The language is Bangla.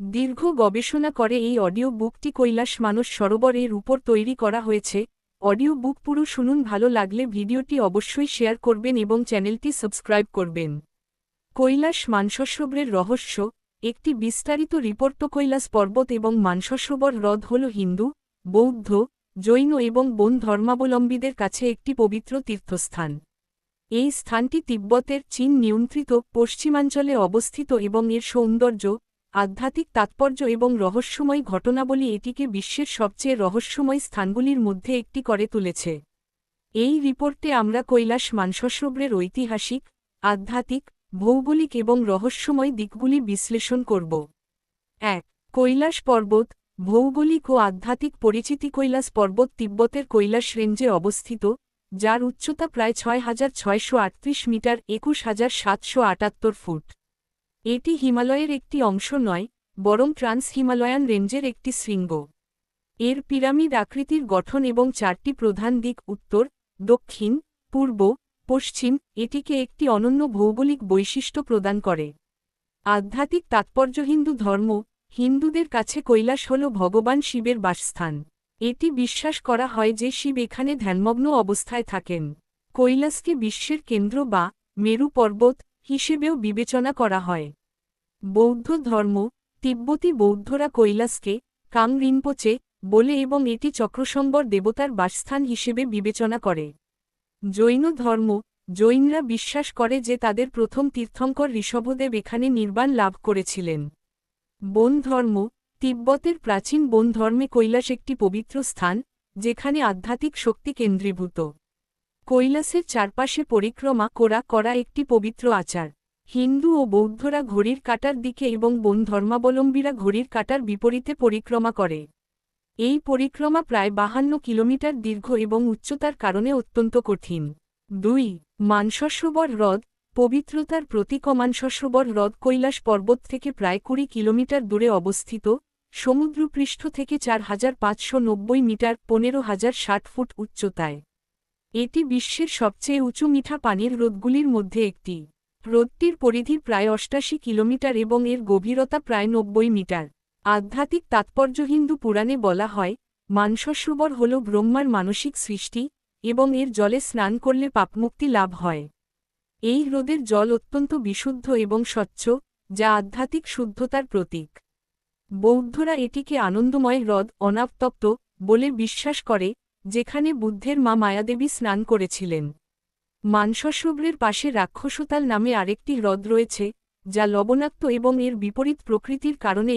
দীর্ঘ গবেষণা করে এই অডিও বুকটি কৈলাস মানস সরোবর এর উপর তৈরি করা হয়েছে। অডিও বুক পুরো শুনুন, ভালো লাগলে ভিডিওটি অবশ্যই শেয়ার করবেন এবং চ্যানেলটি সাবস্ক্রাইব করবেন। কৈলাস মানসসরোবরের রহস্য। একটি বিস্তারিত রিপোর্ট। কৈলাস পর্বত এবং মানসসরোবর হ্রদ হল হিন্দু, বৌদ্ধ, জৈন এবং বৌদ্ধ ধর্মাবলম্বীদের কাছে একটি পবিত্র তীর্থস্থান। এই স্থানটি তিব্বতের চীন নিয়ন্ত্রিত পশ্চিমাঞ্চলে অবস্থিত এবং এর সৌন্দর্য, আধ্যাত্মিক তাৎপর্য এবং রহস্যময় ঘটনাবলী এটিকে বিশ্বের সবচেয়ে রহস্যময় স্থানগুলির মধ্যে একটি করে তুলেছে। এই রিপোর্টে আমরা কৈলাস মানসসরোবরের ঐতিহাসিক, আধ্যাত্মিক, ভৌগোলিক এবং রহস্যময় দিকগুলি বিশ্লেষণ করব। ১. কৈলাস পর্বত, ভৌগোলিক ও আধ্যাত্মিক পরিচিতি। কৈলাস পর্বত তিব্বতের কৈলাস রেঞ্জে অবস্থিত, যার উচ্চতা প্রায় ৬,৬৩৮ মিটার ২১,৭৭৮ ফুট। এটি হিমালয়ের একটি অংশ নয়, বরং ট্রান্স হিমালয়ান রেঞ্জের একটি শৃঙ্গ। এর পিরামিড আকৃতির গঠন এবং ৪টি প্রধান দিক উত্তর, দক্ষিণ, পূর্ব, পশ্চিম এটিকে একটি অনন্য ভৌগোলিক বৈশিষ্ট্য প্রদান করে। আধ্যাত্মিক তাৎপর্য। হিন্দু ধর্ম। হিন্দুদের কাছে কৈলাস হল ভগবান শিবের বাসস্থান। এটি বিশ্বাস করা হয় যে শিব এখানে ধ্যানমগ্ন অবস্থায় থাকেন। কৈলাসকে বিশ্বের কেন্দ্র বা মেরু পর্বত হিসেবেও বিবেচনা করা হয়। বৌদ্ধ ধর্ম। তিব্বতী বৌদ্ধরা কৈলাসকে কাং রিনপোচে বলে এবং এটি চক্রসম্বর দেবতার বাসস্থান হিসেবে বিবেচনা করে। জৈন ধর্ম। জৈনরা বিশ্বাস করে যে তাদের প্রথম তীর্থঙ্কর ঋষভদেব এখানে নির্বাণ লাভ করেছিলেন। বৌদ্ধ ধর্ম। তিব্বতের প্রাচীন বৌদ্ধ ধর্মে কৈলাস একটি পবিত্র স্থান, যেখানে আধ্যাত্মিক শক্তি কেন্দ্রীভূত। কৈলাসের চারপাশে পরিক্রমা করা একটি পবিত্র আচার। হিন্দু ও বৌদ্ধরা ঘড়ির কাঁটার দিকে এবং বৌদ্ধ ধর্মাবলম্বীরা ঘড়ির কাঁটার বিপরীতে পরিক্রমা করে। এই পরিক্রমা প্রায় ৫২ কিলোমিটার দীর্ঘ এবং উচ্চতার কারণে অত্যন্ত কঠিন। ২. মানসসরোবর হ্রদ, পবিত্রতার প্রতীক। মানসসরোবর হ্রদ কৈলাস পর্বত থেকে প্রায় ২০ কিলোমিটার দূরে অবস্থিত, সমুদ্রপৃষ্ঠ থেকে ৪,৫৯০ মিটার ১৫,০৬০ ফুট উচ্চতায়। এটি বিশ্বের সবচেয়ে উঁচু মিঠা পানির হ্রদগুলির মধ্যে একটি। হ্রদটির পরিধি প্রায় ৮৮ কিলোমিটার এবং এর গভীরতা প্রায় ৯০ মিটার। আধ্যাত্মিক তাৎপর্য। হিন্দু পুরাণে বলা হয়, মানসসরোবর হল ব্রহ্মার মানসিক সৃষ্টি এবং এর জলে স্নান করলে পাপমুক্তি লাভ হয়। এই হ্রদের জল অত্যন্ত বিশুদ্ধ এবং স্বচ্ছ, যা আধ্যাত্মিক শুদ্ধতার প্রতীক। বৌদ্ধরা এটিকে আনন্দময় হ্রদ অনাবতপ্ত বলে বিশ্বাস করে, যেখানে বুদ্ধের মা মায়াদেবী স্নান করেছিলেন। মানসসরোবরের পাশে রাক্ষসতাল নামে আরেকটি হ্রদ রয়েছে, যা লবণাক্ত এবং এর বিপরীত প্রকৃতির কারণে